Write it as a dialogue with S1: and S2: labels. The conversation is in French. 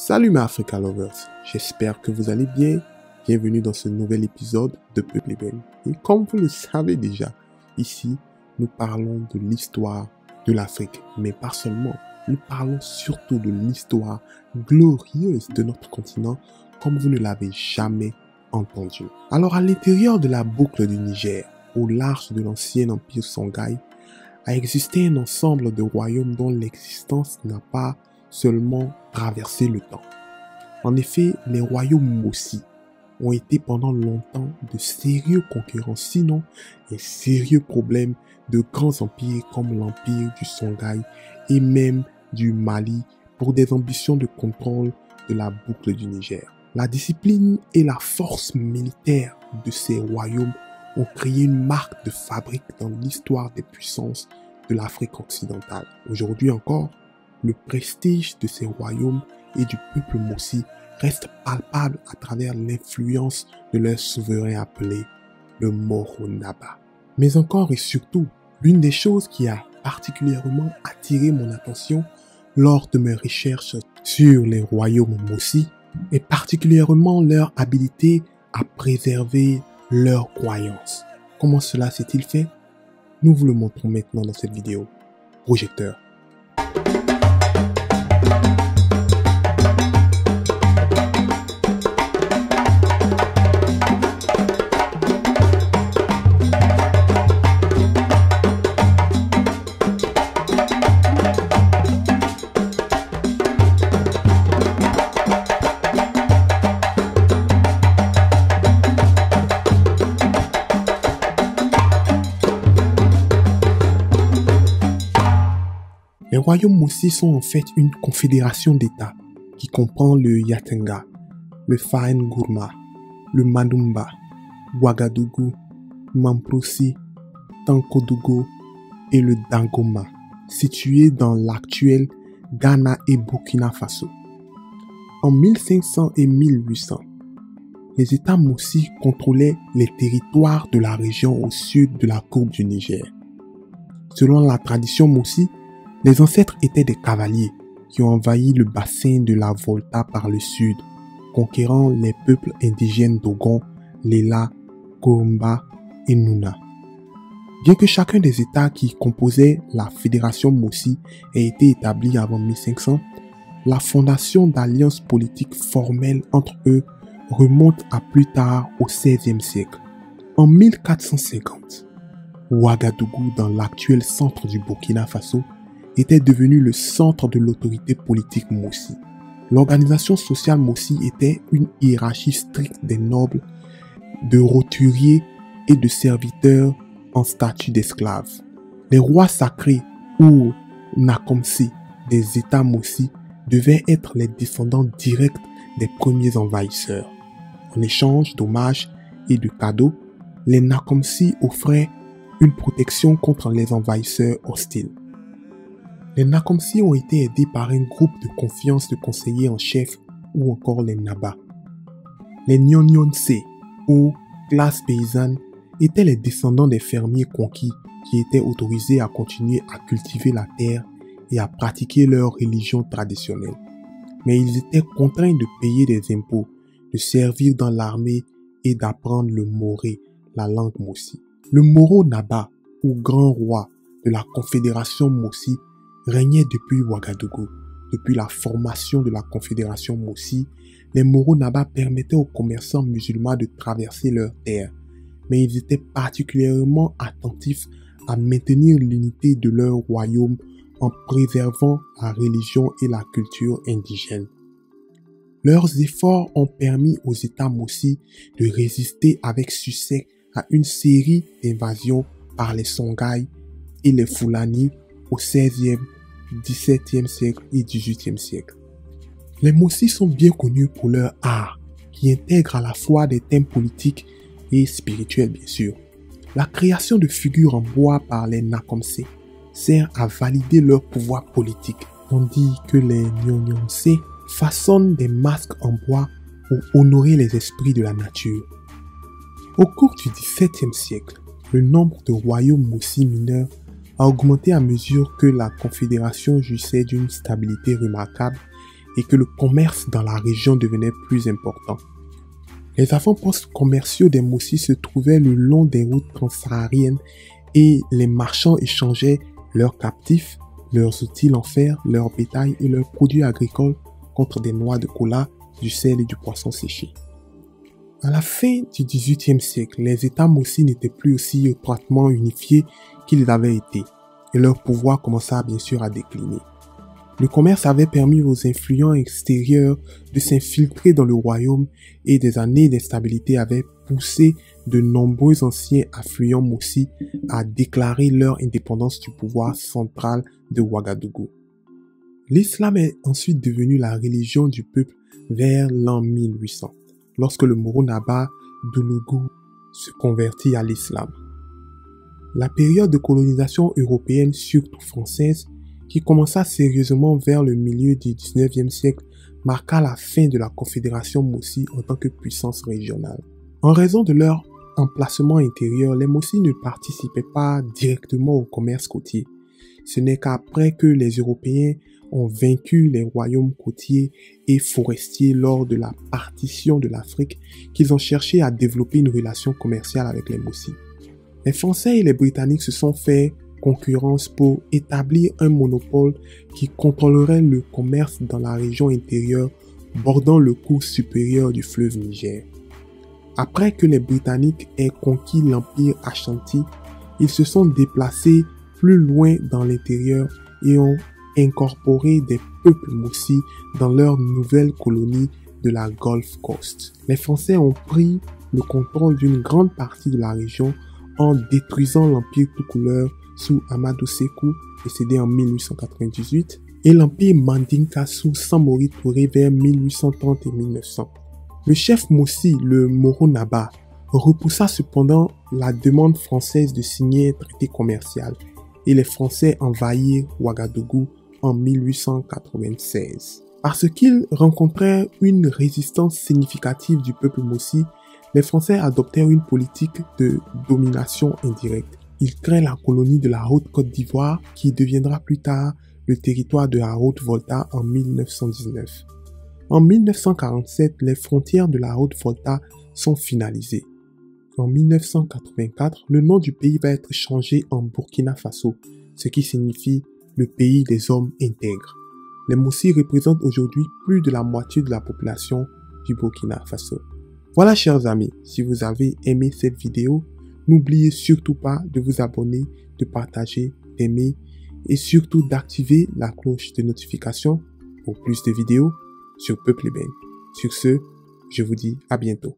S1: Salut mes Africa Lovers, j'espère que vous allez bien. Bienvenue dans ce nouvel épisode de Peuple Ébène. Et comme vous le savez déjà, ici, nous parlons de l'histoire de l'Afrique. Mais pas seulement, nous parlons surtout de l'histoire glorieuse de notre continent comme vous ne l'avez jamais entendu. Alors à l'intérieur de la boucle du Niger, au large de l'ancien empire Songhai, a existé un ensemble de royaumes dont l'existence n'a pas seulement traversé le temps. En effet, les royaumes Mossi ont été pendant longtemps de sérieux concurrents, sinon un sérieux problème de grands empires comme l'empire du Songhai et même du Mali pour des ambitions de contrôle de la boucle du Niger. La discipline et la force militaire de ces royaumes ont créé une marque de fabrique dans l'histoire des puissances de l'Afrique occidentale. Aujourd'hui encore, le prestige de ces royaumes et du peuple Mossi reste palpable à travers l'influence de leur souverain appelé le Moro Naba. Mais encore et surtout, l'une des choses qui a particulièrement attiré mon attention lors de mes recherches sur les royaumes Mossi est particulièrement leur habilité à préserver leurs croyances. Comment cela s'est-il fait? Nous vous le montrons maintenant dans cette vidéo. Projecteur. Les royaumes Mossi sont en fait une confédération d'États qui comprend le Yatenga, le Faen-Gourma, le Manumba, Ouagadougou, Mamproussi, Tankodougou et le Dangoma, situés dans l'actuel Ghana et Burkina Faso. En 1500 et 1800, les États Mossi contrôlaient les territoires de la région au sud de la courbe du Niger. Selon la tradition Mossi, les ancêtres étaient des cavaliers qui ont envahi le bassin de la Volta par le sud, conquérant les peuples indigènes Dogon, Lela, Koromba et Nouna. Bien que chacun des États qui composaient la fédération Mossi ait été établi avant 1500, la fondation d'alliances politiques formelles entre eux remonte à plus tard au XVIe siècle. En 1450, Ouagadougou, dans l'actuel centre du Burkina Faso, était devenu le centre de l'autorité politique Mossi. L'organisation sociale Mossi était une hiérarchie stricte des nobles, de roturiers et de serviteurs en statut d'esclaves. Les rois sacrés ou Nakomsi des États Mossi devaient être les descendants directs des premiers envahisseurs. En échange d'hommages et de cadeaux, les Nakomsi offraient une protection contre les envahisseurs hostiles. Les Nakomsi ont été aidés par un groupe de confiance de conseillers en chef ou encore les Naba. Les Nyonyonse ou classe paysanne étaient les descendants des fermiers conquis qui étaient autorisés à continuer à cultiver la terre et à pratiquer leur religion traditionnelle. Mais ils étaient contraints de payer des impôts, de servir dans l'armée et d'apprendre le moré, la langue Mossi. Le Moro Naba ou grand roi de la confédération Mossi régnait depuis Ouagadougou. Depuis la formation de la confédération Mossi, les Moro Naba permettaient aux commerçants musulmans de traverser leurs terres, mais ils étaient particulièrement attentifs à maintenir l'unité de leur royaume en préservant la religion et la culture indigène. Leurs efforts ont permis aux États Mossi de résister avec succès à une série d'invasions par les Songhai et les Fulani au XVIe, XVIIe siècle et XVIIIe siècle. Les Mossi sont bien connus pour leur art, qui intègre à la fois des thèmes politiques et spirituels bien sûr. La création de figures en bois par les Nakomse sert à valider leur pouvoir politique, tandis que les Nyonyonse façonnent des masques en bois pour honorer les esprits de la nature. Au cours du XVIIe siècle, le nombre de royaumes Mossi mineurs a augmenté à mesure que la confédération jouissait d'une stabilité remarquable et que le commerce dans la région devenait plus important. Les avant-postes commerciaux des Mossi se trouvaient le long des routes transsahariennes et les marchands échangeaient leurs captifs, leurs outils en fer, leur bétail et leurs produits agricoles contre des noix de cola, du sel et du poisson séché. À la fin du XVIIIe siècle, les États Mossi n'étaient plus aussi étroitement unifiés qu'ils avaient été, et leur pouvoir commença bien sûr à décliner. Le commerce avait permis aux influents extérieurs de s'infiltrer dans le royaume et des années d'instabilité avaient poussé de nombreux anciens affluents Mossi à déclarer leur indépendance du pouvoir central de Ouagadougou. L'islam est ensuite devenu la religion du peuple vers l'an 1800, lorsque le Moro Naba d'Oulougou se convertit à l'islam. La période de colonisation européenne, surtout française, qui commença sérieusement vers le milieu du XIXe siècle, marqua la fin de la Confédération Mossi en tant que puissance régionale. En raison de leur emplacement intérieur, les Mossi ne participaient pas directement au commerce côtier. Ce n'est qu'après que les Européens ont vaincu les royaumes côtiers et forestiers lors de la partition de l'Afrique qu'ils ont cherché à développer une relation commerciale avec les Mossi. Les Français et les Britanniques se sont fait concurrence pour établir un monopole qui contrôlerait le commerce dans la région intérieure bordant le cours supérieur du fleuve Niger. Après que les Britanniques aient conquis l'empire Ashanti, ils se sont déplacés plus loin dans l'intérieur et ont incorporé des peuples Mossi dans leur nouvelle colonie de la Gulf Coast. Les Français ont pris le contrôle d'une grande partie de la région en détruisant l'empire toucouleur sous Amadou Sékou, décédé en 1898, et l'empire Mandinka sous Samori Touré vers 1830 et 1900. Le chef Mossi, le Moro Naba, repoussa cependant la demande française de signer un traité commercial et les Français envahirent Ouagadougou en 1896. Parce qu'ils rencontrèrent une résistance significative du peuple Mossi, les Français adoptèrent une politique de domination indirecte. Ils créent la colonie de la Haute-Côte d'Ivoire qui deviendra plus tard le territoire de la Haute-Volta en 1919. En 1947, les frontières de la Haute-Volta sont finalisées. En 1984, le nom du pays va être changé en Burkina Faso, ce qui signifie le pays des hommes intègres. Les Mossi représentent aujourd'hui plus de la moitié de la population du Burkina Faso. Voilà chers amis, si vous avez aimé cette vidéo, n'oubliez surtout pas de vous abonner, de partager, d'aimer et surtout d'activer la cloche de notification pour plus de vidéos sur Peuple Eben. Sur ce, je vous dis à bientôt.